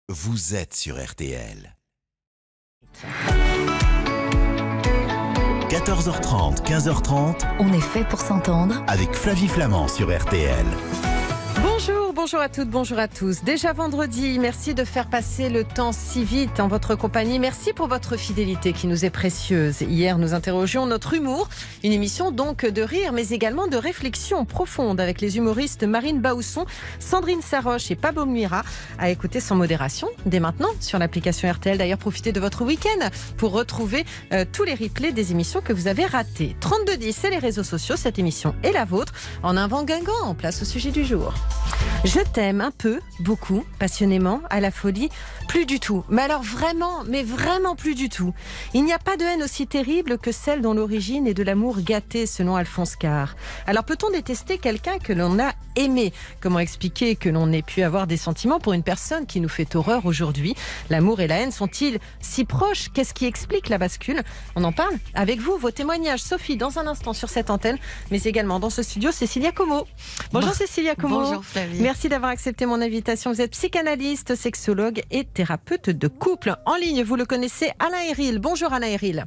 Vous êtes sur RTL. 14h30, 15h30. On est fait pour s'entendre. Avec Flavie Flamand sur RTL. Bonjour à toutes, bonjour à tous. Déjà vendredi, merci de faire passer le temps si vite en votre compagnie. Merci pour votre fidélité qui nous est précieuse. Hier, nous interrogions notre humour, une émission donc de rire, mais également de réflexion profonde avec les humoristes Marine Baousson, Sandrine Saroche et Pablo Mira, à écouter sans modération dès maintenant sur l'application RTL. D'ailleurs, profitez de votre week-end pour retrouver tous les replays des émissions que vous avez ratées. 3210 et les réseaux sociaux, cette émission est la vôtre. En un vent guingamp, en place au sujet du jour. Je t'aime un peu, beaucoup, passionnément, à la folie, plus du tout. Mais alors vraiment, mais vraiment plus du tout. Il n'y a pas de haine aussi terrible que celle dont l'origine est de l'amour gâté, selon Alphonse Karr. Alors peut-on détester quelqu'un que l'on a aimé ? Comment expliquer que l'on ait pu avoir des sentiments pour une personne qui nous fait horreur aujourd'hui ? L'amour et la haine sont-ils si proches ? Qu'est-ce qui explique la bascule ? On en parle avec vous, vos témoignages. Sophie, dans un instant sur cette antenne, mais également dans ce studio, Cécilia Como. Bonjour Cécilia Como. Bonjour Flavie. Merci d'avoir accepté mon invitation. Vous êtes psychanalyste, sexologue et thérapeute de couple. En ligne, vous le connaissez, Alain Héril. Bonjour Alain Héril.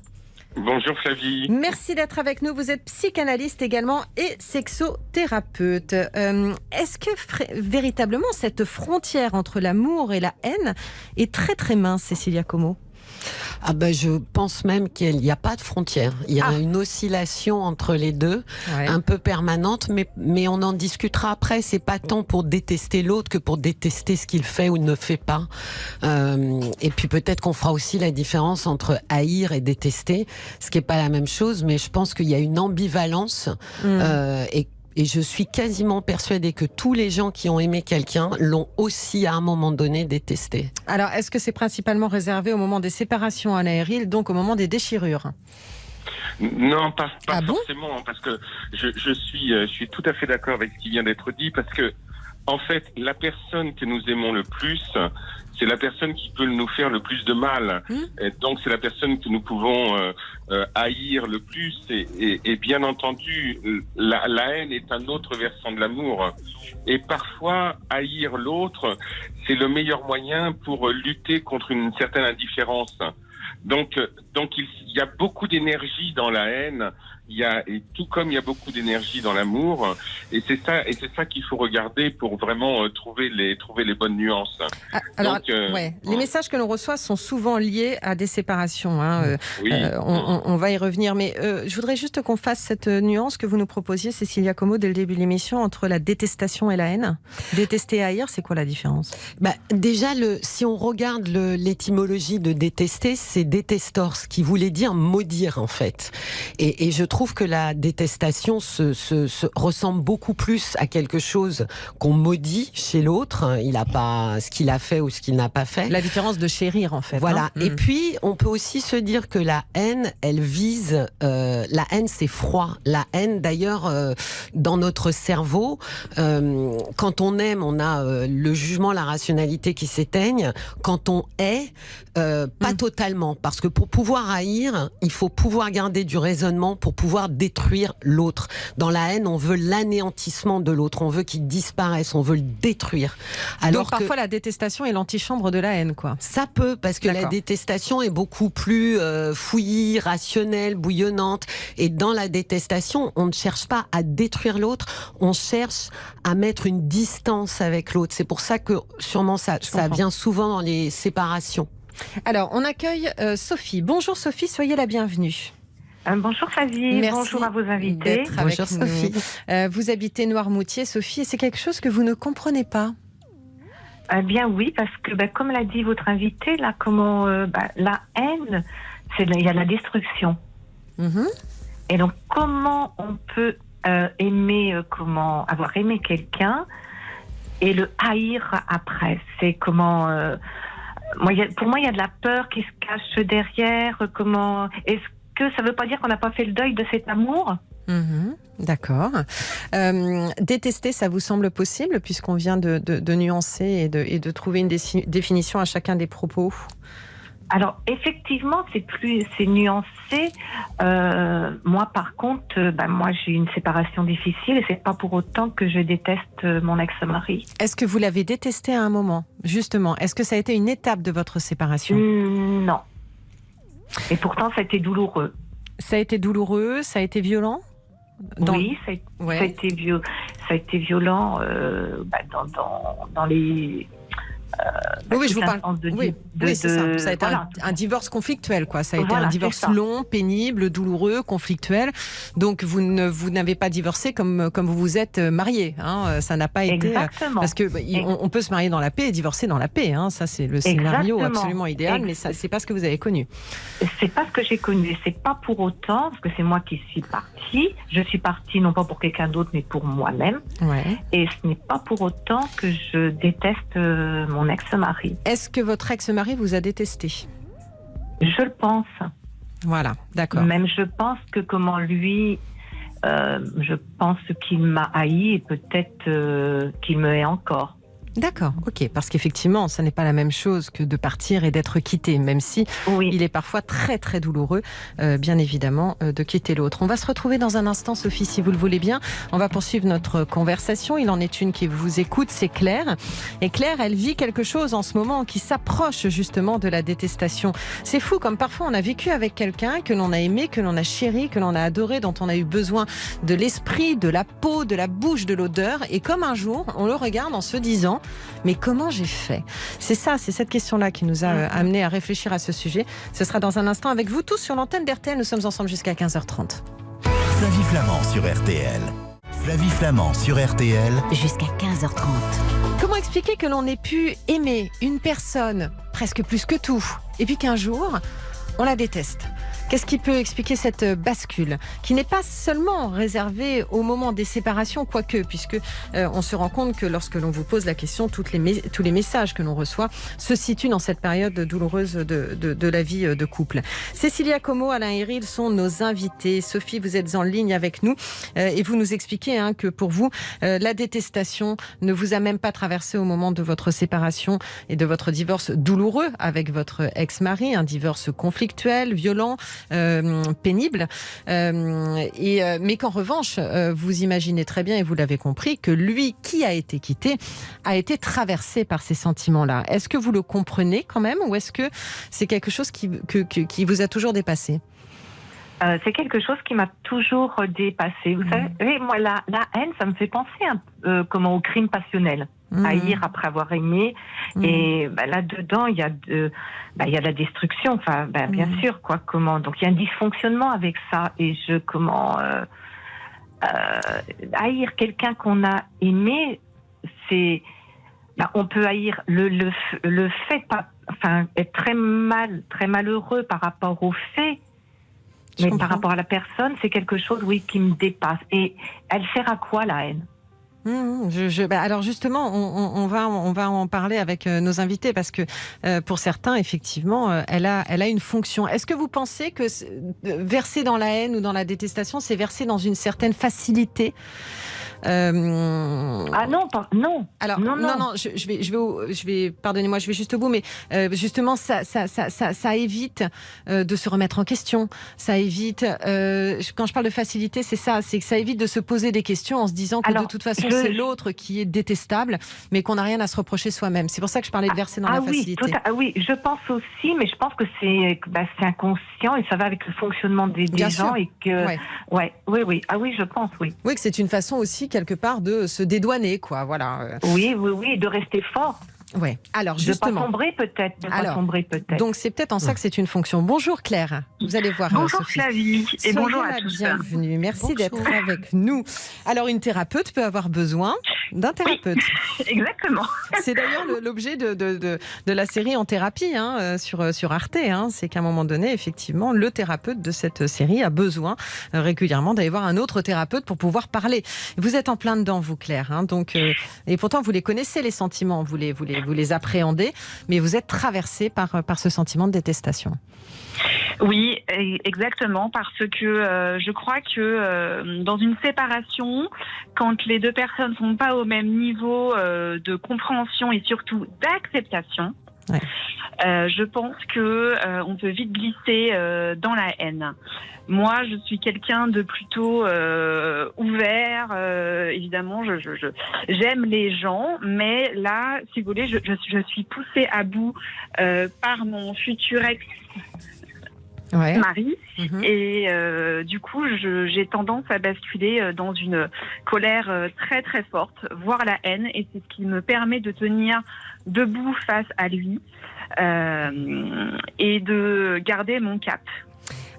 Bonjour Flavie. Merci d'être avec nous. Vous êtes psychanalyste également et sexothérapeute. Est-ce que véritablement cette frontière entre l'amour et la haine est très très mince, Cécilia Como ? Je pense même qu'il n'y a pas de frontière. Il y a une oscillation entre les deux, un peu permanente, mais on en discutera après. C'est pas tant pour détester l'autre que pour détester ce qu'il fait ou ne fait pas. Et puis peut-être qu'on fera aussi la différence entre haïr et détester, ce qui n'est pas la même chose, mais je pense qu'il y a une ambivalence et je suis quasiment persuadée que tous les gens qui ont aimé quelqu'un l'ont aussi à un moment donné détesté. Alors, est-ce que c'est principalement réservé au moment des séparations, Alain Héril, donc au moment des déchirures ? Non, pas forcément, parce que je suis tout à fait d'accord avec ce qui vient d'être dit, parce que en fait, la personne que nous aimons le plus, c'est la personne qui peut nous faire le plus de mal. Et donc, c'est la personne que nous pouvons haïr le plus. Et bien entendu, la haine est un autre versant de l'amour. Et parfois, haïr l'autre, c'est le meilleur moyen pour lutter contre une certaine indifférence. Donc il y a beaucoup d'énergie dans la haine. Et tout comme il y a beaucoup d'énergie dans l'amour, et c'est ça qu'il faut regarder pour vraiment trouver les bonnes nuances. Les messages que l'on reçoit sont souvent liés à des séparations. Oui. On va y revenir, mais je voudrais juste qu'on fasse cette nuance que vous nous proposiez, Cécilia Como, dès le début de l'émission, entre la détestation et la haine. Détester et haïr, c'est quoi la différence ? Déjà, si on regarde l'étymologie de détester, c'est détestor, ce qui voulait dire maudire en fait. Et je trouve que la détestation se ressemble beaucoup plus à quelque chose qu'on maudit chez l'autre. Il n'a pas ce qu'il a fait ou ce qu'il n'a pas fait. La différence de chérir, en fait. Voilà. Et puis, on peut aussi se dire que la haine, elle vise... la haine, c'est froid. La haine, d'ailleurs, dans notre cerveau, quand on aime, on a le jugement, la rationalité qui s'éteignent. Quand on hait, pas totalement. Parce que pour pouvoir haïr, il faut pouvoir garder du raisonnement pour pouvoir détruire l'autre. Dans la haine, on veut l'anéantissement de l'autre, on veut qu'il disparaisse, on veut le détruire. Donc parfois la détestation est l'antichambre de la haine, quoi. Ça peut, parce que la détestation est beaucoup plus fouillie, rationnelle, bouillonnante. Et dans la détestation, on ne cherche pas à détruire l'autre, on cherche à mettre une distance avec l'autre. C'est pour ça que sûrement ça vient souvent dans les séparations. Alors, on accueille Sophie. Bonjour Sophie, soyez la bienvenue. Bonjour Flavie, bonjour à vos invités. Bonjour Sophie. Vous habitez Noirmoutier, Sophie, et c'est quelque chose que vous ne comprenez pas ? Eh bien oui, parce que comme l'a dit votre invité, là, la haine, il y a la destruction. Et donc comment on peut avoir aimé quelqu'un et le haïr après ? C'est comment... pour moi, il y a de la peur qui se cache derrière. Est-ce que ça ne veut pas dire qu'on n'a pas fait le deuil de cet amour ? D'accord. Détester, ça vous semble possible, puisqu'on vient de nuancer et de trouver une définition à chacun des propos ? Alors effectivement, c'est nuancé. Moi, par contre, moi j'ai eu une séparation difficile et c'est pas pour autant que je déteste mon ex-mari. Est-ce que vous l'avez détesté à un moment, justement? Est-ce que ça a été une étape de votre séparation? Non. Et pourtant, ça a été douloureux. Ça a été douloureux, ça a été violent? Oui, ça a été violent dans les... oui, je vous parle. Oui, c'est ça. Ça a été un divorce conflictuel, quoi. Ça a été un divorce long, pénible, douloureux, conflictuel. Donc vous n'avez pas divorcé comme vous vous êtes marié. Hein. Ça n'a pas été parce que on peut se marier dans la paix et divorcer dans la paix. Hein. Ça c'est le scénario absolument idéal, mais ça c'est pas ce que vous avez connu. C'est pas ce que j'ai connu. C'est pas pour autant parce que c'est moi qui suis partie. Je suis partie non pas pour quelqu'un d'autre, mais pour moi-même. Ouais. Et ce n'est pas pour autant que je déteste mon ex-mari. Est-ce que votre ex-mari vous a détesté? Je le pense. Voilà, d'accord. Même je pense que je pense qu'il m'a haï et peut-être qu'il me hait encore. D'accord, ok, parce qu'effectivement, ça n'est pas la même chose que de partir et d'être quitté, même si il est parfois très très douloureux, bien évidemment, de quitter l'autre. On va se retrouver dans un instant, Sophie, si vous le voulez bien. On va poursuivre notre conversation. Il en est une qui vous écoute, c'est Claire. Et Claire, elle vit quelque chose en ce moment qui s'approche justement de la détestation. C'est fou, comme parfois on a vécu avec quelqu'un que l'on a aimé, que l'on a chéri, que l'on a adoré, dont on a eu besoin de l'esprit, de la peau, de la bouche, de l'odeur. Et comme un jour, on le regarde en se disant: mais comment j'ai fait? C'est cette question-là qui nous a amené à réfléchir à ce sujet. Ce sera dans un instant avec vous tous sur l'antenne d'RTL. Nous sommes ensemble jusqu'à 15h30. Flavie Flamand sur RTL. Flavie Flamand sur RTL. Jusqu'à 15h30. Comment expliquer que l'on ait pu aimer une personne presque plus que tout, et puis qu'un jour, on la déteste? Qu'est-ce qui peut expliquer cette bascule qui n'est pas seulement réservée au moment des séparations, quoique, puisque on se rend compte que lorsque l'on vous pose la question, tous les messages que l'on reçoit se situent dans cette période douloureuse de la vie de couple. Cécilia Como, Alain Héril sont nos invités. Sophie, vous êtes en ligne avec nous et vous nous expliquez que pour vous, la détestation ne vous a même pas traversé au moment de votre séparation et de votre divorce douloureux avec votre ex-mari, un divorce conflictuel, violent, pénible, mais qu'en revanche, vous imaginez très bien, et vous l'avez compris, que lui qui a été quitté a été traversé par ces sentiments-là. Est-ce que vous le comprenez quand même, ou est-ce que c'est quelque chose qui vous a toujours dépassé? C'est quelque chose qui m'a toujours dépassée. Vous savez, moi, la haine, ça me fait penser au crime passionnel. Haïr après avoir aimé. Et là-dedans, il y a la destruction. Enfin, bien sûr, quoi. Donc, il y a un dysfonctionnement avec ça. Et haïr quelqu'un qu'on a aimé, c'est... on peut haïr le fait, être très malheureux par rapport au fait. Mais par rapport à la personne, c'est quelque chose, qui me dépasse. Et elle sert à quoi, la haine? Alors justement, on va en parler avec nos invités, parce que pour certains, effectivement, elle a une fonction. Est-ce que vous pensez que verser dans la haine ou dans la détestation, c'est verser dans une certaine facilité? Non. Alors non. Je vais pardonnez-moi, je vais juste au bout, mais justement ça évite de se remettre en question. Ça évite, quand je parle de facilité, c'est que ça évite de se poser des questions en se disant que de toute façon c'est l'autre qui est détestable, mais qu'on n'a rien à se reprocher soi-même. C'est pour ça que je parlais de verser dans la facilité. Oui, je pense aussi, mais je pense que c'est inconscient et ça va avec le fonctionnement des gens et que oui. Ah oui, je pense oui. Oui, que c'est une façon aussi quelque part de se dédouaner, quoi. Voilà. Oui, de rester fort. Ouais. Alors justement. De pas sombrer peut-être. Donc c'est peut-être en ça que c'est une fonction. Bonjour Claire. Vous allez voir. Bonjour Sophie. Flavie et bonjour à tous. Bienvenue. Merci d'être avec nous. Alors une thérapeute peut avoir besoin d'un thérapeute. Oui, exactement. C'est d'ailleurs l'objet de la série En thérapie sur Arte. C'est qu'à un moment donné, effectivement, le thérapeute de cette série a besoin régulièrement d'aller voir un autre thérapeute pour pouvoir parler. Vous êtes en plein dedans, vous Claire. Donc et pourtant vous les connaissez, les sentiments. Vous les appréhendez, mais vous êtes traversée par ce sentiment de détestation. Oui, exactement, parce que je crois que dans une séparation, quand les deux personnes ne sont pas au même niveau de compréhension et surtout d'acceptation, Je pense que on peut vite glisser dans la haine. Moi, je suis quelqu'un de plutôt ouvert. Évidemment, j'aime les gens, mais là, si vous voulez, je suis poussée à bout par mon futur ex. Mari, et du coup j'ai tendance à basculer dans une colère très très forte, voire la haine, et c'est ce qui me permet de tenir debout face à lui et de garder mon cap.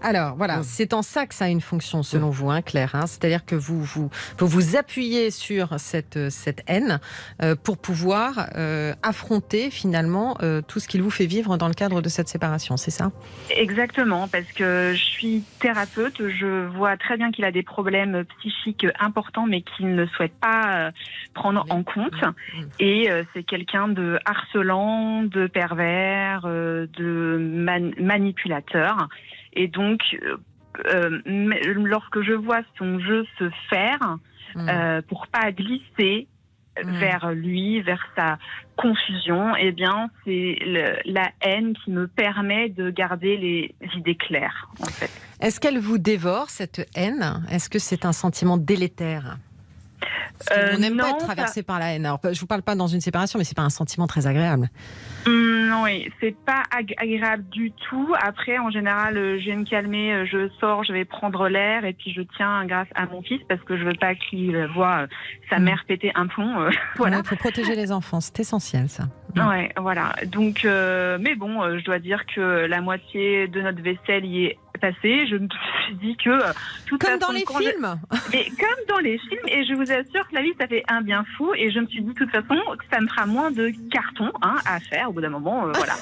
Alors voilà, c'est en ça que ça a une fonction selon vous, hein, Claire. Hein, c'est-à-dire que vous appuyez sur cette haine pour pouvoir affronter finalement tout ce qu'il vous fait vivre dans le cadre de cette séparation, c'est ça ? Exactement, parce que je suis thérapeute, je vois très bien qu'il a des problèmes psychiques importants mais qu'il ne souhaite pas prendre en compte. Et c'est quelqu'un de harcelant, de pervers, de manipulateur. Et donc, lorsque je vois son jeu se faire, pour pas glisser vers lui, vers sa confusion, eh bien, c'est la haine qui me permet de garder les idées claires, en fait. Est-ce qu'elle vous dévore, cette haine ? Est-ce que c'est un sentiment délétère ? On n'aime pas être traversé par la haine. Alors, je vous parle pas dans une séparation, mais c'est pas un sentiment très agréable. Oui, c'est pas agréable du tout. Après, en général, je vais me calmer, je sors, je vais prendre l'air, et puis je tiens grâce à mon fils parce que je veux pas qu'il voit sa mère péter un plomb. Voilà. Il faut protéger les enfants, c'est essentiel, ça. Ouais, voilà. Donc, mais bon, je dois dire que la moitié de notre vaisselle y est passée. Je me suis dit que comme dans les films. Mais comme dans les films, et je vous assure que la vie ça fait un bien fou. Et je me suis dit de toute façon que ça me fera moins de cartons à faire au bout d'un moment. Voilà.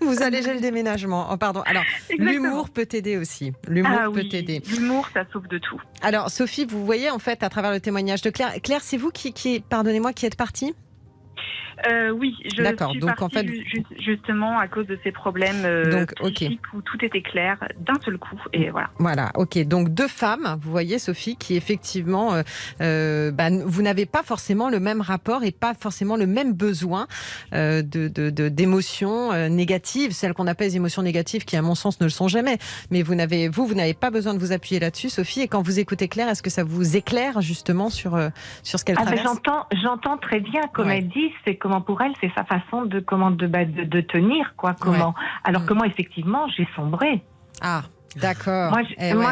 Vous allégez le déménagement. Oh, pardon. Alors, l'humour peut t'aider aussi. L'humour peut t'aider. L'humour, ça sauve de tout. Alors, Sophie, vous voyez en fait à travers le témoignage de Claire. Claire, c'est vous qui pardonnez-moi, qui êtes partie ? Oui, je suis partie en fait, justement à cause de ces problèmes psychiques où tout était clair d'un seul coup et voilà. Voilà, ok. Donc 2 femmes, vous voyez Sophie, qui effectivement, vous n'avez pas forcément le même rapport et pas forcément le même besoin d'émotions négatives, celles qu'on appelle les émotions négatives, qui à mon sens ne le sont jamais. Mais vous n'avez pas besoin de vous appuyer là-dessus, Sophie. Et quand vous écoutez Claire, est-ce que ça vous éclaire justement sur ce qu'elle traverse ? J'entends très bien, comme elle dit, c'est comment pour elle, c'est sa façon de tenir, quoi. Comment. Alors que moi, effectivement, j'ai sombré. Ah. D'accord. Moi,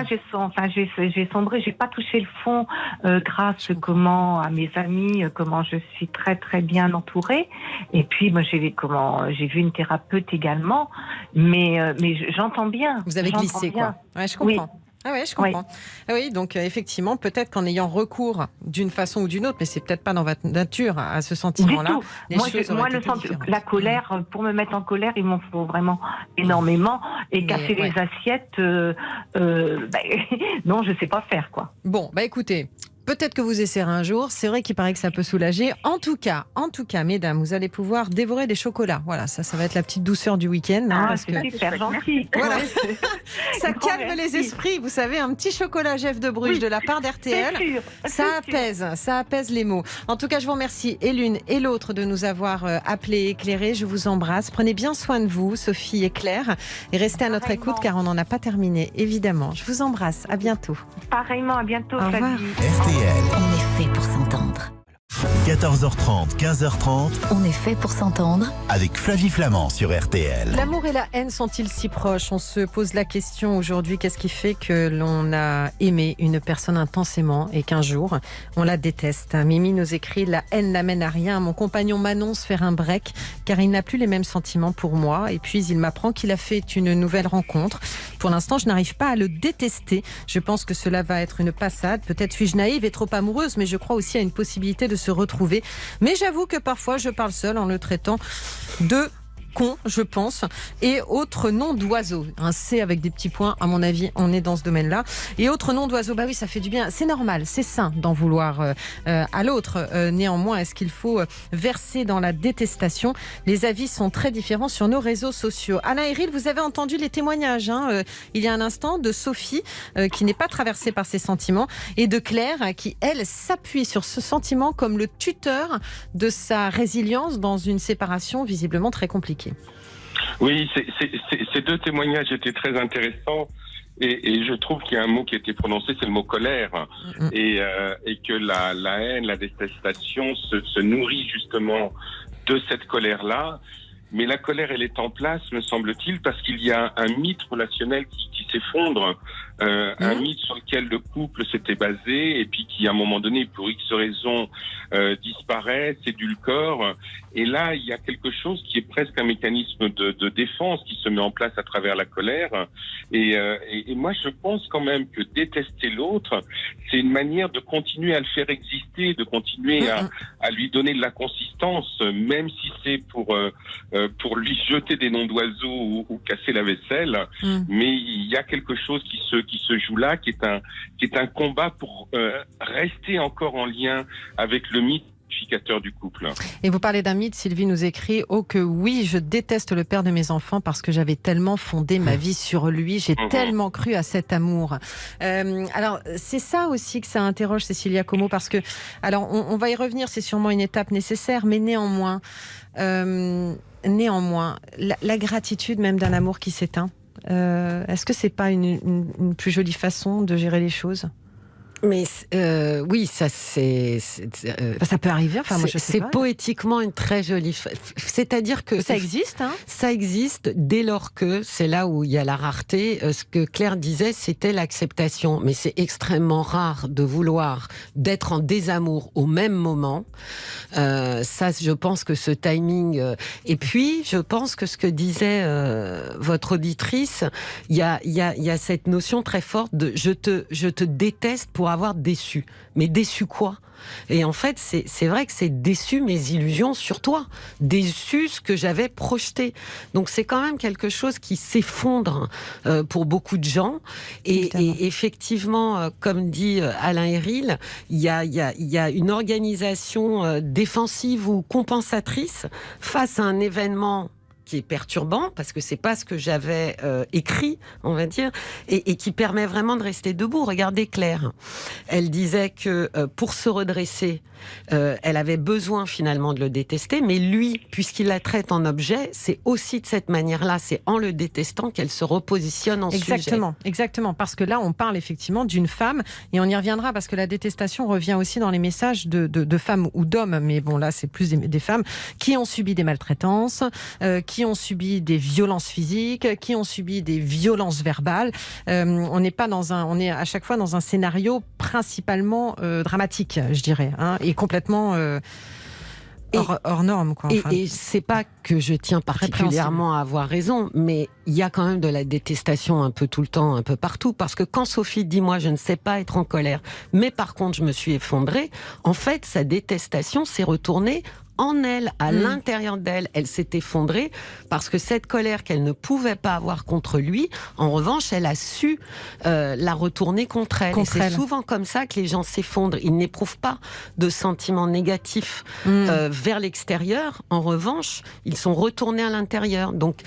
j'ai sombré. J'ai pas touché le fond grâce à mes amis, comment je suis très très bien entourée. Et puis moi, j'ai vu une thérapeute également. Mais j'entends bien. Vous avez glissé, quoi. Ouais, je comprends. Oui. Ah oui, je comprends. Oui, donc effectivement, peut-être qu'en ayant recours d'une façon ou d'une autre, mais c'est peut-être pas dans votre nature à ce sentiment-là. La colère, pour me mettre en colère, il m'en faut vraiment énormément. Et casser les assiettes, non, je sais pas faire, quoi. Bon, écoutez. Peut-être que vous essayerez un jour. C'est vrai qu'il paraît que ça peut soulager. En tout cas, mesdames, vous allez pouvoir dévorer des chocolats. Voilà, ça va être la petite douceur du week-end. C'est super gentil. Voilà. Ça calme les esprits. Vous savez, un petit chocolat Jeff de Bruges de la part d'RTL, ça apaise les mots. En tout cas, je vous remercie et l'une et l'autre de nous avoir appelés et éclairés. Je vous embrasse. Prenez bien soin de vous, Sophie et Claire. Et restez à notre écoute car on n'en a pas terminé, évidemment. Je vous embrasse. À bientôt. Pareillement, à bientôt. Au revoir. On est fait pour s'entendre. 14h30, 15h30. On est fait pour s'entendre. Avec Flavie Flamand sur RTL. L'amour et la haine sont-ils si proches ? On se pose la question aujourd'hui. Qu'est-ce qui fait que l'on a aimé une personne intensément et qu'un jour, on la déteste ? Mimi nous écrit « La haine n'amène à rien. Mon compagnon m'annonce faire un break car il n'a plus les mêmes sentiments pour moi. Et puis, il m'apprend qu'il a fait une nouvelle rencontre. Pour l'instant, je n'arrive pas à le détester. Je pense que cela va être une passade. Peut-être suis-je naïve et trop amoureuse, mais je crois aussi à une possibilité de se retrouver. Mais j'avoue que parfois je parle seule en le traitant de con, je pense, et autre nom d'oiseau. Un C avec des petits points, à mon avis, on est dans ce domaine-là. Et autre nom d'oiseau, oui, ça fait du bien. C'est normal, c'est sain d'en vouloir à l'autre. Néanmoins, est-ce qu'il faut verser dans la détestation ? Les avis sont très différents sur nos réseaux sociaux. Alain Héril, vous avez entendu les témoignages il y a un instant de Sophie, qui n'est pas traversée par ses sentiments, et de Claire, qui, elle, s'appuie sur ce sentiment comme le tuteur de sa résilience dans une séparation visiblement très compliquée. expliqué. Oui, ces 2 témoignages étaient très intéressants. Et je trouve qu'il y a un mot qui a été prononcé, c'est le mot colère. Et que la haine, la détestation se nourrit justement de cette colère-là. Mais la colère, elle est en place, me semble-t-il, parce qu'il y a un mythe relationnel qui s'effondre, un mythe sur lequel le couple s'était basé, et puis qui, à un moment donné, pour X raisons, disparaît, s'édulcore. Et là, il y a quelque chose qui est presque un mécanisme de défense qui se met en place à travers la colère. Et moi, je pense quand même que détester l'autre, c'est une manière de continuer à le faire exister, de continuer à lui donner de la consistance, même si c'est pour lui jeter des noms d'oiseaux ou casser la vaisselle. Mais il y a quelque chose qui se joue là, qui est un combat pour rester encore en lien avec le mythe du couple. Et vous parlez d'un mythe, Sylvie nous écrit « Oh que oui, je déteste le père de mes enfants parce que j'avais tellement fondé ma vie sur lui, j'ai tellement cru à cet amour. » Alors, c'est ça aussi que ça interroge Cécilia Como, parce que, alors, on va y revenir, c'est sûrement une étape nécessaire, mais néanmoins, la gratitude même d'un amour qui s'éteint, est-ce que c'est pas une plus jolie façon de gérer les choses ? Mais oui, ça ça peut arriver. Enfin, moi, je sais c'est pas. Poétiquement une très jolie. C'est-à-dire que ça existe. Hein, ça existe dès lors que c'est là où il y a la rareté. Ce que Claire disait, c'était l'acceptation. Mais c'est extrêmement rare de vouloir d'être en désamour au même moment. Ça, je pense que ce timing. Et puis, je pense que ce que disait votre auditrice, il y a cette notion très forte de je te déteste pour avoir déçu. Mais déçu quoi ? Et en fait, c'est vrai que c'est déçu mes illusions sur toi, déçu ce que j'avais projeté. Donc c'est quand même quelque chose qui s'effondre pour beaucoup de gens. Et effectivement, comme dit Alain Héril, il y a une organisation défensive ou compensatrice face à un événement qui est perturbant, parce que c'est pas ce que j'avais écrit, on va dire, et qui permet vraiment de rester debout. Regardez Claire. Elle disait que pour se redresser, elle avait besoin finalement de le détester, mais lui, puisqu'il la traite en objet, c'est aussi de cette manière-là, c'est en le détestant qu'elle se repositionne en sujet. Exactement, parce que là, on parle effectivement d'une femme, et on y reviendra, parce que la détestation revient aussi dans les messages de femmes ou d'hommes, mais bon, là, c'est plus des femmes, qui ont subi des maltraitances, qui ont subi des violences physiques, qui ont subi des violences verbales. On est à chaque fois dans un scénario principalement dramatique, je dirais, hein, et complètement hors norme, quoi. Enfin, et c'est pas que je tiens particulièrement à avoir raison, mais il y a quand même de la détestation un peu tout le temps, un peu partout, parce que quand Sophie dit moi je ne sais pas être en colère, mais par contre je me suis effondrée, en fait sa détestation s'est retournée en elle, à l'intérieur d'elle, elle s'est effondrée parce que cette colère qu'elle ne pouvait pas avoir contre lui, en revanche, elle a su la retourner contre elle. Et c'est souvent comme ça que les gens s'effondrent. Ils n'éprouvent pas de sentiments négatifs vers l'extérieur. En revanche, ils sont retournés à l'intérieur. Donc,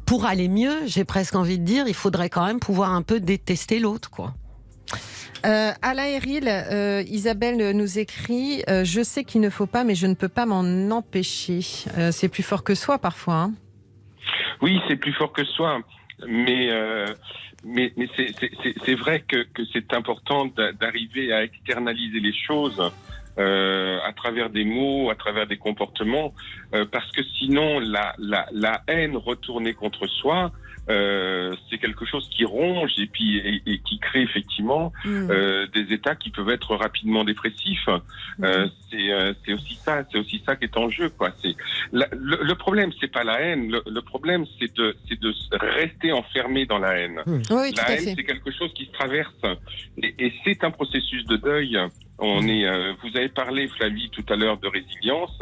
pour aller mieux, j'ai presque envie de dire, il faudrait quand même pouvoir un peu détester l'autre, quoi. Alain Héril, Isabelle nous écrit je sais qu'il ne faut pas, mais je ne peux pas m'en empêcher. C'est plus fort que soi parfois. Hein. Oui, c'est plus fort que soi, mais c'est vrai que c'est important d'arriver à externaliser les choses à travers des mots, à travers des comportements, parce que sinon la haine retournée contre soi, c'est quelque chose qui ronge et qui crée effectivement des états qui peuvent être rapidement dépressifs. C'est aussi ça qui est en jeu, quoi. Le problème, c'est pas la haine. Le problème, c'est de rester enfermé dans la haine. Oui, la haine, c'est quelque chose qui se traverse et c'est un processus de deuil. Vous avez parlé, Flavie, tout à l'heure de résilience.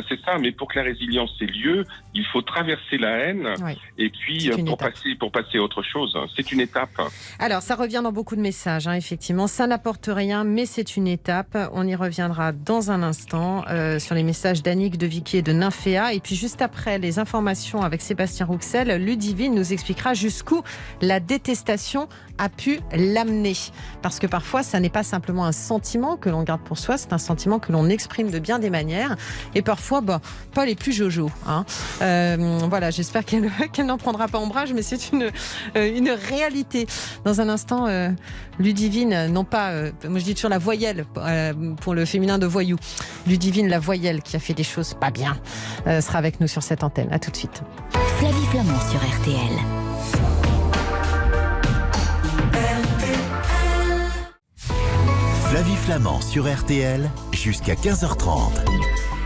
C'est ça, mais pour que la résilience ait lieu, il faut traverser la haine et puis pour passer à autre chose. C'est une étape. Alors, ça revient dans beaucoup de messages, hein, effectivement. Ça n'apporte rien, mais c'est une étape. On y reviendra dans un instant sur les messages d'Annick, de Vicky et de Nymphéa. Et puis, juste après les informations avec Sébastien Rouxel, Ludivine nous expliquera jusqu'où la détestation a pu l'amener. Parce que parfois, ça n'est pas simplement un sentiment, sentiment que l'on garde pour soi, c'est un sentiment que l'on exprime de bien des manières et parfois pas les plus jojo. Hein. Voilà, j'espère qu'elle n'en prendra pas ombrage, mais c'est une réalité. Dans un instant, Ludivine, non pas, moi je dis toujours la voyelle pour le féminin de voyou. Ludivine, la voyelle qui a fait des choses pas bien, sera avec nous sur cette antenne. À tout de suite. Flavie Flamand sur RTL. Flavie Flamand sur RTL jusqu'à 15h30.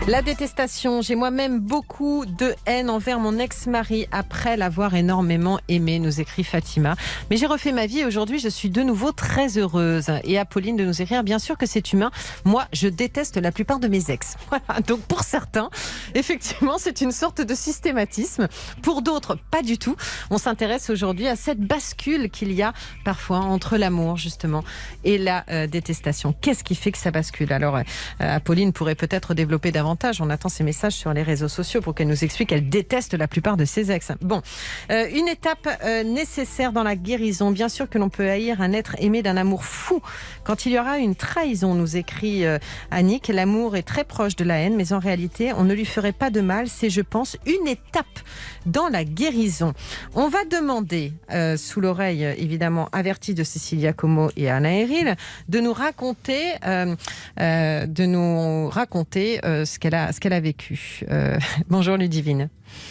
La détestation, j'ai moi-même beaucoup de haine envers mon ex-mari après l'avoir énormément aimé, nous écrit Fatima. Mais j'ai refait ma vie et aujourd'hui je suis de nouveau très heureuse. Et Apolline de nous écrire, bien sûr que c'est humain. Moi, je déteste la plupart de mes ex. Voilà. Donc pour certains, effectivement, c'est une sorte de systématisme. Pour d'autres, pas du tout. On s'intéresse aujourd'hui à cette bascule qu'il y a parfois entre l'amour, justement, et la détestation. Qu'est-ce qui fait que ça bascule ? Alors, Apolline pourrait peut-être développer davantage. On attend ses messages sur les réseaux sociaux pour qu'elle nous explique qu'elle déteste la plupart de ses ex. Bon, une étape nécessaire dans la guérison. Bien sûr que l'on peut haïr un être aimé d'un amour fou. Quand il y aura une trahison, nous écrit Annick, l'amour est très proche de la haine, mais en réalité, on ne lui ferait pas de mal. C'est, je pense, une étape dans la guérison. On va demander, sous l'oreille évidemment avertie de Cécilia Como et Anna Eril, de nous raconter ce qu'elle a vécu. Bonjour Ludivine.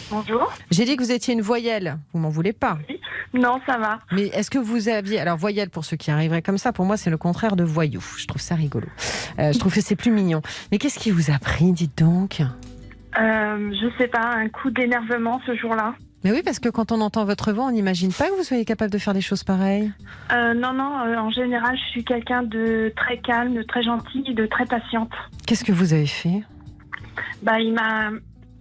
Bonjour. J'ai dit que vous étiez une voyelle. Vous m'en voulez pas? Oui. Non, ça va. Mais est-ce que vous aviez... Alors voyelle, pour ceux qui arriveraient comme ça, pour moi c'est le contraire de voyou. Je trouve ça rigolo. Je trouve que c'est plus mignon. Mais qu'est-ce qui vous a pris, dites donc? Je sais pas, un coup d'énervement ce jour-là. Mais oui, parce que quand on entend votre voix, on n'imagine pas que vous soyez capable de faire des choses pareilles. Non, en général, je suis quelqu'un de très calme, de très gentil, de très patiente. Qu'est-ce que vous avez fait? Il m'a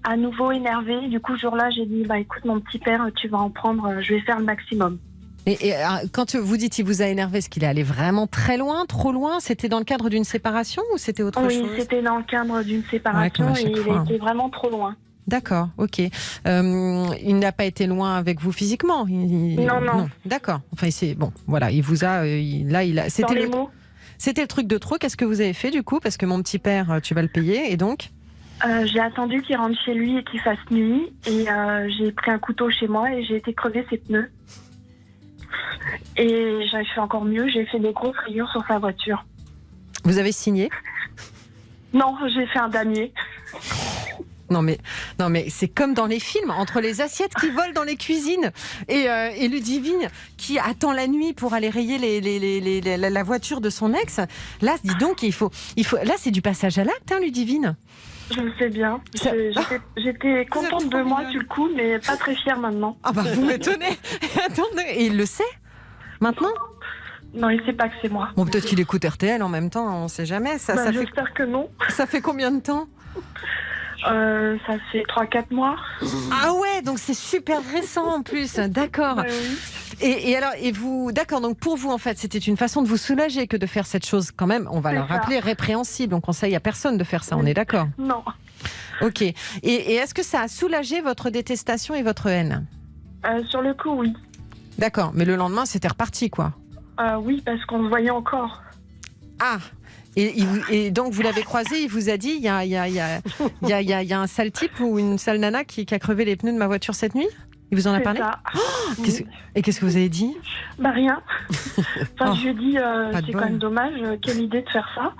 à nouveau énervée. Du coup, ce jour-là, j'ai dit, écoute, mon petit père, tu vas en prendre, je vais faire le maximum. Et quand vous dites qu'il vous a énervé, est-ce qu'il est allé vraiment très loin, trop loin? C'était dans le cadre d'une séparation ou c'était autre chose? Oui, c'était dans le cadre d'une séparation et il était vraiment trop loin. D'accord, ok. Il n'a pas été loin avec vous physiquement? Non. D'accord. Enfin, voilà, il vous a... Dans les mots. C'était le truc de trop. Qu'est-ce que vous avez fait du coup? Parce que mon petit père, tu vas le payer, et donc? J'ai attendu qu'il rentre chez lui et qu'il fasse nuit. Et j'ai pris un couteau chez moi et j'ai été crever ses pneus. Et j'ai fait encore mieux, j'ai fait des grosses rayures sur sa voiture. Vous avez signé? Non, j'ai fait un damier. Non mais c'est comme dans les films, entre les assiettes qui volent dans les cuisines et Ludivine qui attend la nuit pour aller rayer la voiture de son ex. Là, dis donc, il faut. Là, c'est du passage à l'acte, hein, Ludivine. Je le sais bien. J'étais contente de moi sur le coup, mais pas très fière maintenant. Ah vous m'étonnez. Attendez, et il le sait maintenant? Non, il sait pas que c'est moi. Bon, peut-être qu'il écoute RTL en même temps, on sait jamais. J'espère que non. Ça fait combien de temps? Ça fait 3-4 mois. Ah ouais, donc c'est super récent en plus. D'accord. Oui. Et vous, d'accord, donc pour vous en fait, c'était une façon de vous soulager que de faire cette chose quand même, on va le rappeler, répréhensible. On conseille à personne de faire ça, on est d'accord? Non. Ok. Et est-ce que ça a soulagé votre détestation et votre haine? Sur le coup, oui. D'accord, mais le lendemain, c'était reparti, quoi? Oui, parce qu'on se voyait encore. Ah! Et donc, vous l'avez croisé, il vous a dit, il y a un sale type ou une sale nana qui a crevé les pneus de ma voiture cette nuit? Il vous en a parlé? Et qu'est-ce que vous avez dit? Rien. Je lui ai dit, c'est quand même dommage, quelle idée de faire ça.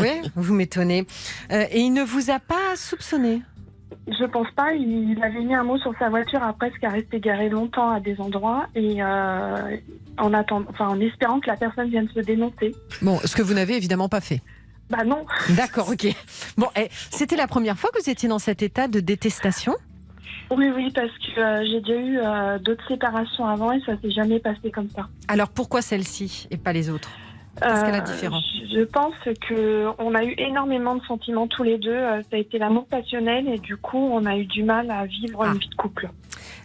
Ouais, vous m'étonnez. Et il ne vous a pas soupçonné? Je pense pas. Il avait mis un mot sur sa voiture après, parce qu'elle restait garée longtemps à des endroits et en espérant que la personne vienne se dénoncer. Bon, ce que vous n'avez évidemment pas fait. Non. D'accord, ok. Bon, c'était la première fois que vous étiez dans cet état de détestation? Oui, parce que j'ai déjà eu d'autres séparations avant et ça s'est jamais passé comme ça. Alors pourquoi celle-ci et pas les autres? Qu'est-ce qu'elle a de différent? Je pense qu'on a eu énormément de sentiments tous les deux. Ça a été l'amour passionnel et du coup, on a eu du mal à vivre une vie de couple.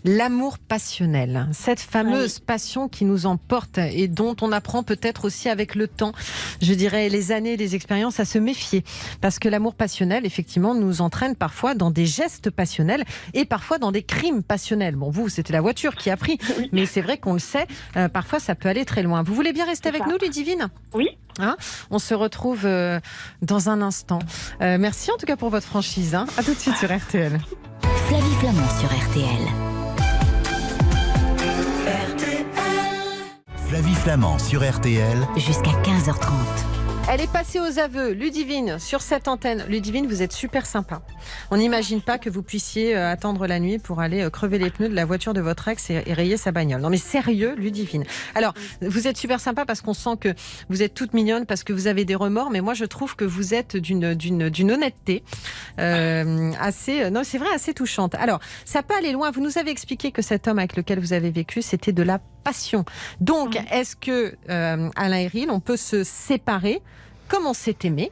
L'amour passionnel, cette fameuse passion qui nous emporte et dont on apprend peut-être aussi avec le temps, je dirais les années, les expériences, à se méfier. Parce que l'amour passionnel, effectivement, nous entraîne parfois dans des gestes passionnels et parfois dans des crimes passionnels. Bon, vous, c'était la voiture qui a pris, mais c'est vrai qu'on le sait, parfois ça peut aller très loin. Vous voulez bien rester avec nous, Ludivine ? Oui. On se retrouve dans un instant. Merci en tout cas pour votre franchise. À tout de suite sur RTL. Flavie Flamand sur RTL. Flavie Flamand sur RTL. Jusqu'à 15h30. Elle est passée aux aveux, Ludivine, sur cette antenne. Ludivine, vous êtes super sympa. On n'imagine pas que vous puissiez attendre la nuit pour aller crever les pneus de la voiture de votre ex et rayer sa bagnole. Non mais sérieux, Ludivine. Alors, vous êtes super sympa parce qu'on sent que vous êtes toute mignonne, parce que vous avez des remords, mais moi je trouve que vous êtes d'une honnêteté assez, non c'est vrai, assez touchante. Alors, ça peut aller loin. Vous nous avez expliqué que cet homme avec lequel vous avez vécu, c'était de la passion. Donc, est-ce que Alain et Ril, on peut se séparer comme on s'est aimé,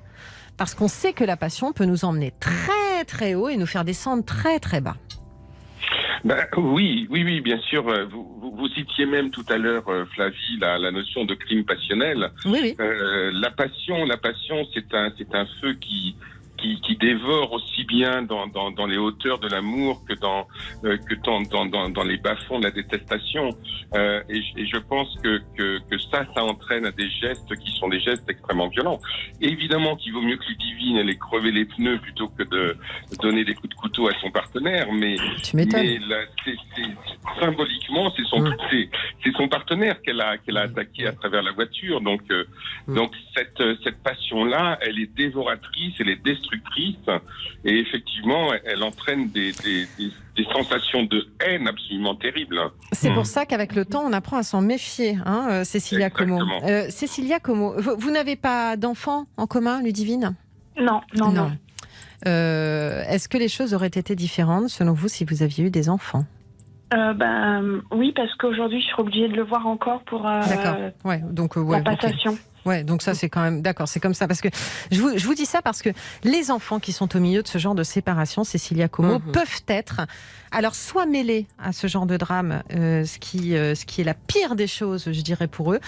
parce qu'on sait que la passion peut nous emmener très très haut et nous faire descendre très très bas. Oui, bien sûr. Vous citiez même tout à l'heure, Flavie, la notion de crime passionnel. Oui. La passion, c'est un feu qui dévore aussi bien dans les hauteurs de l'amour que dans les bas-fonds de la détestation. Et je pense que ça entraîne à des gestes qui sont des gestes extrêmement violents. Et évidemment qu'il vaut mieux que Ludivine elle ait crevé les pneus plutôt que de donner des coups de couteau à son partenaire. Mais symboliquement, c'est son partenaire qu'elle a attaqué à travers la voiture. Donc cette passion-là, elle est dévoratrice, elle est destructrice, et effectivement, elle entraîne des sensations de haine absolument terribles. C'est pour ça qu'avec le temps, on apprend à s'en méfier, Cécilia Como. Cécilia Como, vous n'avez pas d'enfants en commun, Ludivine ? Non. Est-ce que les choses auraient été différentes, selon vous, si vous aviez eu des enfants ? Oui, parce qu'aujourd'hui, je serai obligée de le voir encore pour D'accord. Ouais, donc, la passation. Okay. Ouais, donc ça c'est quand même d'accord, c'est comme ça parce que je vous dis ça parce que les enfants qui sont au milieu de ce genre de séparation, Cécilia Como, peuvent être alors soit mêlés à ce genre de drame, ce qui est la pire des choses, je dirais pour eux,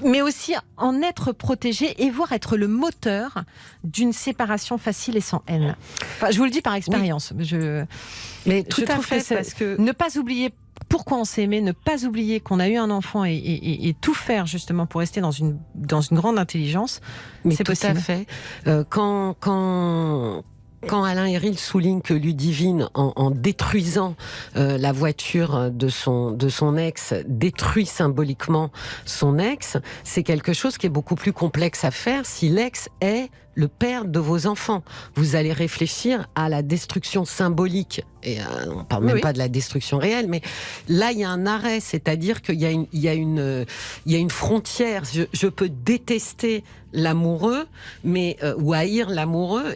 mais aussi en être protégés et voire être le moteur d'une séparation facile et sans haine. Enfin, je vous le dis par expérience. Oui. Mais tout à fait, parce que ne pas oublier pourquoi on s'est aimé, ne pas oublier qu'on a eu un enfant et tout faire justement pour rester dans une grande intelligence, mais c'est possible. Tout à fait. Quand Alain Héril souligne que Ludivine, en détruisant la voiture de son ex, détruit symboliquement son ex, c'est quelque chose qui est beaucoup plus complexe à faire si l'ex est le père de vos enfants. Vous allez réfléchir à la destruction symbolique, et on ne parle même pas de la destruction réelle, mais là il y a un arrêt, c'est-à-dire qu'il y a une frontière. Je peux détester l'amoureux, ou haïr l'amoureux,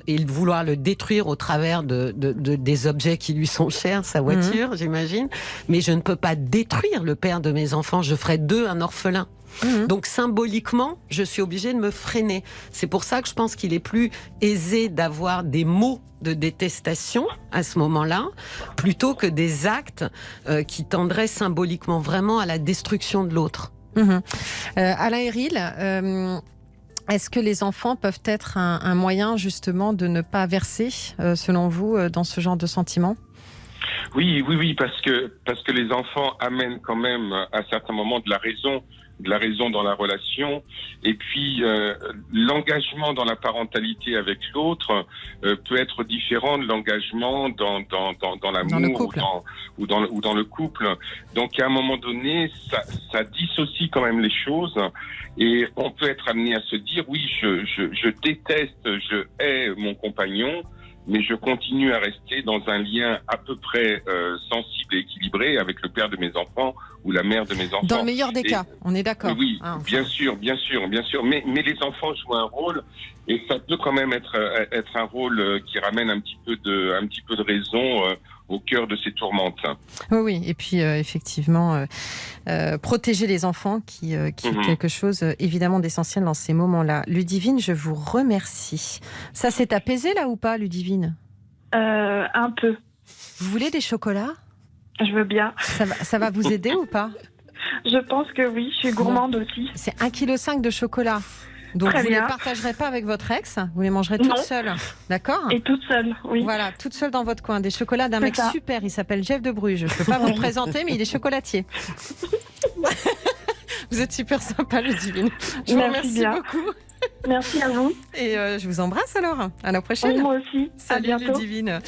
et vouloir le détruire au travers des objets qui lui sont chers, sa voiture, j'imagine, mais je ne peux pas détruire le père de mes enfants, je ferai d'eux un orphelin. Donc symboliquement, je suis obligée de me freiner. C'est pour ça que je pense qu'il est plus aisé d'avoir des mots de détestation à ce moment-là, plutôt que des actes qui tendraient symboliquement vraiment à la destruction de l'autre. Alain Héril, est-ce que les enfants peuvent être un moyen justement de ne pas verser, selon vous, dans ce genre de sentiments ? Oui, parce que les enfants amènent quand même à certains moments de la raison dans la relation, et puis l'engagement dans la parentalité avec l'autre peut être différent de l'engagement dans l'amour ou dans le couple. Donc à un moment donné, ça dissocie quand même les choses, et on peut être amené à se dire oui, je déteste, je hais mon compagnon, mais je continue à rester dans un lien à peu près sensible et équilibré avec le père de mes enfants ou la mère de mes enfants. Dans le meilleur des cas, on est d'accord. Oui, bien sûr. Mais les enfants jouent un rôle, et ça peut quand même être un rôle qui ramène un petit peu de raison au cœur de ces tourmentes. Oui, et puis effectivement, protéger les enfants qui est quelque chose évidemment d'essentiel dans ces moments-là. Ludivine, je vous remercie. Ça s'est apaisé là ou pas, Ludivine ? Un peu. Vous voulez des chocolats ? Je veux bien. Ça va vous aider ou pas? Je pense que oui, je suis gourmande aussi. C'est 1,5 kg de chocolat. Donc Très vous ne bien. les partagerez pas avec votre ex, vous les mangerez toute seule. D'accord? Et toute seule, oui. Voilà, toute seule dans votre coin. Des chocolats d'un C'est mec ça. super, il s'appelle Jeff de Bruges. Je ne peux pas vous le présenter, mais il est chocolatier. Vous êtes super sympa, Ludivine. Je vous Merci remercie bien. beaucoup. Merci à vous. Et je vous embrasse alors. À la prochaine. Oui, moi aussi. Salut à bientôt. Ludivine.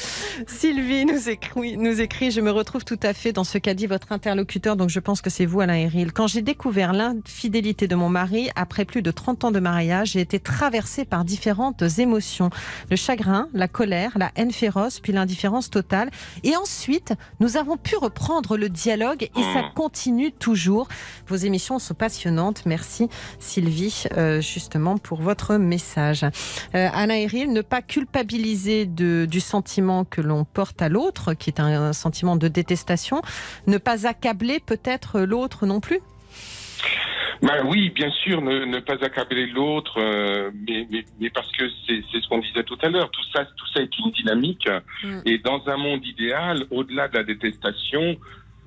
Sylvie nous écrit, je me retrouve tout à fait dans ce qu'a dit votre interlocuteur, donc je pense que c'est vous Alain Héril. Quand j'ai découvert l'infidélité de mon mari, après plus de 30 ans de mariage, j'ai été traversée par différentes émotions. Le chagrin, la colère, la haine féroce, puis l'indifférence totale. Et ensuite, nous avons pu reprendre le dialogue et ça continue toujours. Vos émissions sont passionnantes. Merci Sylvie, justement pour votre message. Alain Héril, ne pas culpabiliser du sentiment que l'on porte à l'autre, qui est un sentiment de détestation, ne pas accabler peut-être l'autre non plus? Oui, bien sûr, ne pas accabler l'autre, mais parce que c'est ce qu'on disait tout à l'heure, tout ça est une dynamique, et dans un monde idéal, au-delà de la détestation,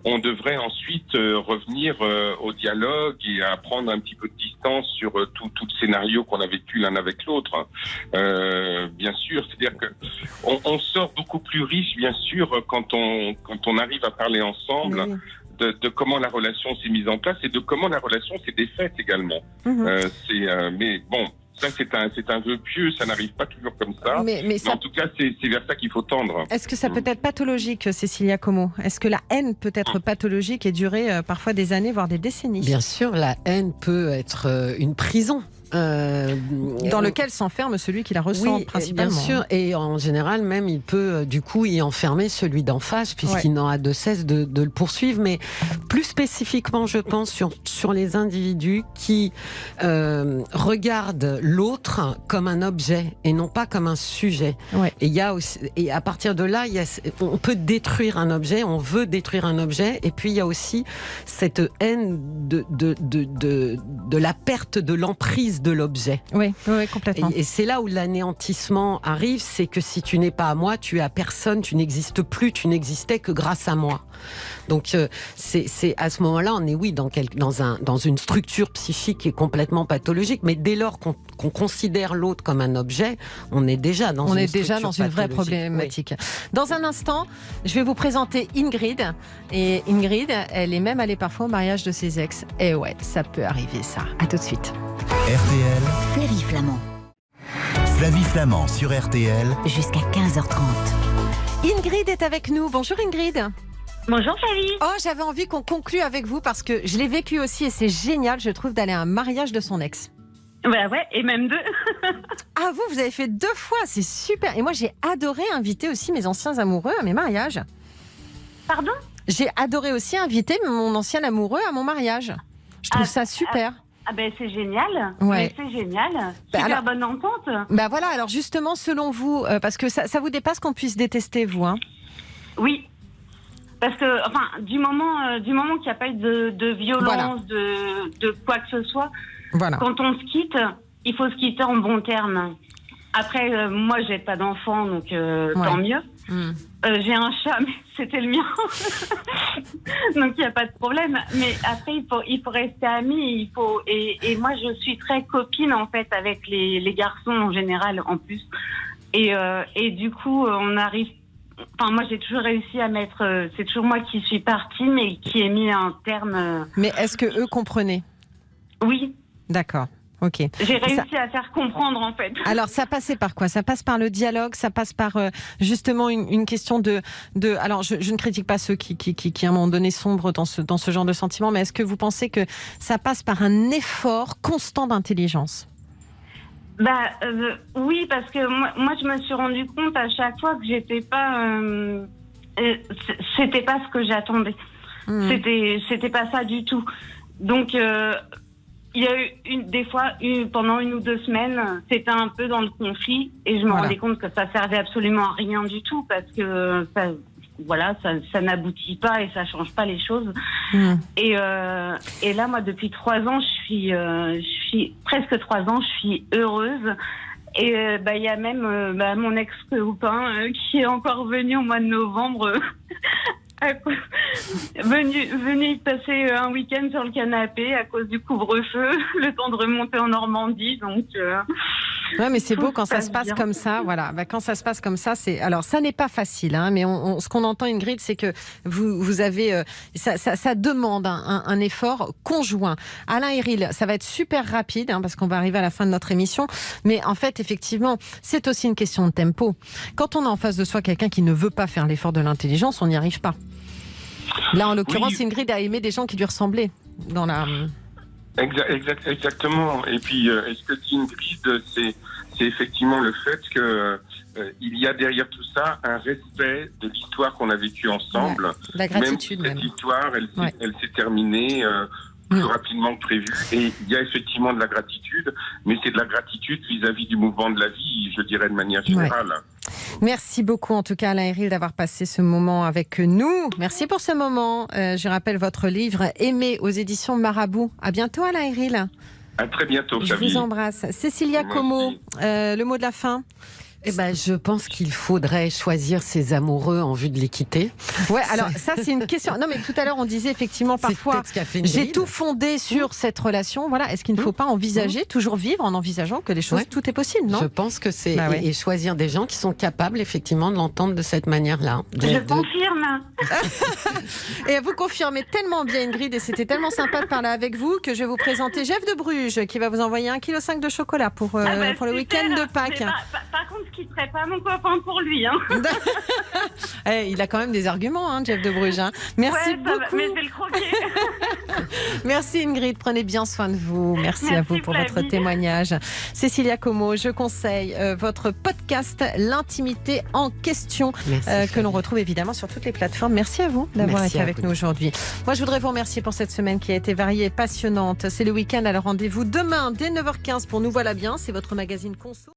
on devrait ensuite revenir au dialogue et à prendre un petit peu de distance sur tout le scénario qu'on a vécu l'un avec l'autre. Bien sûr, c'est-à-dire que on sort beaucoup plus riche, bien sûr, quand on arrive à parler ensemble. Oui. De comment la relation s'est mise en place et de comment la relation s'est défaite également. Mais bon, ça c'est un vœu pieux, ça n'arrive pas toujours comme ça. Mais en tout cas, c'est vers ça qu'il faut tendre. Est-ce que ça peut être pathologique, Cécilia Como? Est-ce que la haine peut être pathologique et durer parfois des années, voire des décennies? Bien sûr, la haine peut être une prison. Dans lequel s'enferme celui qui la ressent, oui, principalement. Bien sûr, et en général même il peut du coup y enfermer celui d'en face puisqu'il n'aura de cesse de le poursuivre, mais plus spécifiquement je pense sur les individus qui regardent l'autre comme un objet et non pas comme un sujet. Et il y a aussi, et à partir de là on peut détruire un objet, on veut détruire un objet, et puis il y a aussi cette haine de la perte de l'emprise de l'objet. Oui, complètement. Et c'est là où l'anéantissement arrive, c'est que si tu n'es pas à moi, tu es à personne, tu n'existes plus, tu n'existais que grâce à moi. Donc c'est à ce moment-là, on est dans une structure psychique qui est complètement pathologique, mais dès lors qu'on considère l'autre comme un objet, on est déjà dans une vraie problématique. Oui. Dans un instant, je vais vous présenter Ingrid. Et Ingrid, elle est même allée parfois au mariage de ses ex. Et ouais, ça peut arriver ça. À tout de suite. RTL. Flavie Flamand. Flavie Flamand sur RTL. Jusqu'à 15h30. Ingrid est avec nous. Bonjour Ingrid. Bonjour Flavie. Oh, j'avais envie qu'on conclue avec vous parce que je l'ai vécu aussi et c'est génial, je trouve, d'aller à un mariage de son ex. Bah ouais, et même 2. Ah, vous avez fait 2 fois, c'est super. Et moi, j'ai adoré inviter aussi mes anciens amoureux à mes mariages. Pardon ? J'ai adoré aussi inviter mon ancien amoureux à mon mariage. Je trouve ça super. C'est génial. Ouais. C'est génial. Super bonne entente. Voilà, alors justement, selon vous, parce que ça vous dépasse qu'on puisse détester, vous, hein ? Oui. Parce que, du moment qu'il n'y a pas eu de violence, de quoi que ce soit, quand on se quitte, il faut se quitter en bons termes. Après, moi, j'ai pas d'enfant, donc tant mieux. J'ai un chat, mais c'était le mien. Donc, il n'y a pas de problème. Mais après, il faut rester amis. Et moi, je suis très copine, en fait, avec les garçons en général, en plus. Et du coup, on arrive... Enfin, moi, j'ai toujours réussi à mettre... c'est toujours moi qui suis partie, mais qui ai mis un terme... Mais est-ce que eux comprenaient ? Oui. D'accord. Ok. J'ai réussi à faire comprendre, en fait. Alors, ça passait par quoi ? Ça passe par le dialogue, ça passe par justement une question de... Alors, je ne critique pas ceux qui à un moment donné sombrent dans ce genre de sentiments, mais est-ce que vous pensez que ça passe par un effort constant d'intelligence ? Oui, parce que moi, je me suis rendu compte à chaque fois que c'était pas ce que j'attendais. C'était pas ça du tout. Donc, il y a eu des fois, pendant 1 ou 2 semaines, c'était un peu dans le conflit et je me rendais compte que ça servait absolument à rien du tout parce que ça n'aboutit pas et ça change pas les choses. Et là, moi, depuis 3 ans, je suis presque 3 ans, je suis heureuse. Et y a même mon ex-copain qui est encore venu au mois de novembre venu y passer un week-end sur le canapé à cause du couvre-feu, le temps de remonter en Normandie. Donc, ouais, mais c'est beau quand ça se passe bien. Comme ça. Voilà, quand ça se passe comme ça, alors ça n'est pas facile, hein, mais ce qu'on entend, Ingrid, c'est que vous avez ça demande un effort conjoint. Alain Héril, ça va être super rapide, hein, parce qu'on va arriver à la fin de notre émission. Mais en fait, effectivement, c'est aussi une question de tempo. Quand on a en face de soi quelqu'un qui ne veut pas faire l'effort de l'intelligence, on n'y arrive pas. Là, en l'occurrence, oui. Ingrid a aimé des gens qui lui ressemblaient dans la... Exactement. Et puis, ce que dit Ingrid, c'est effectivement le fait que il y a derrière tout ça un respect de l'histoire qu'on a vécue ensemble. Ouais, la gratitude même. Cette histoire, elle s'est terminée plus rapidement que prévu. Et il y a effectivement de la gratitude, mais c'est de la gratitude vis-à-vis du mouvement de la vie, je dirais de manière générale. Ouais. Merci beaucoup en tout cas Alain Héril d'avoir passé ce moment avec nous. Merci pour ce moment. Je rappelle votre livre Aimer aux éditions Marabout. À bientôt Alain Héril. À très bientôt Flavie. Je vous embrasse. Cécilia Como, le mot de la fin. Je pense qu'il faudrait choisir ses amoureux en vue de les quitter. Ouais, alors ça c'est une question. Non mais tout à l'heure on disait effectivement parfois j'ai tout fondé sur cette relation. Voilà, est-ce qu'il ne faut pas envisager, toujours vivre en envisageant que les choses, tout est possible, non ? Je pense que c'est et choisir des gens qui sont capables effectivement de l'entendre de cette manière-là. Je confirme. Et vous confirmez tellement bien Ingrid et c'était tellement sympa de parler avec vous que je vais vous présenter Jeff de Bruges qui va vous envoyer 1,5 kg de chocolat pour le week-end de Pâques. Par contre, je quitterai pas mon copain pour lui. Hein. Il a quand même des arguments, hein, Jeff de Bruges. Hein. Merci beaucoup. Mais je vais le croquer. Merci Ingrid, prenez bien soin de vous. Merci à vous pour votre témoignage. Cécilia Como, je conseille votre podcast L'intimité en question que l'on retrouve évidemment sur toutes les plateformes. Merci à vous d'avoir été avec nous aujourd'hui. Moi, je voudrais vous remercier pour cette semaine qui a été variée et passionnante. C'est le week-end, alors rendez-vous demain dès 9h15 pour Nous Voilà Bien. C'est votre magazine Conso.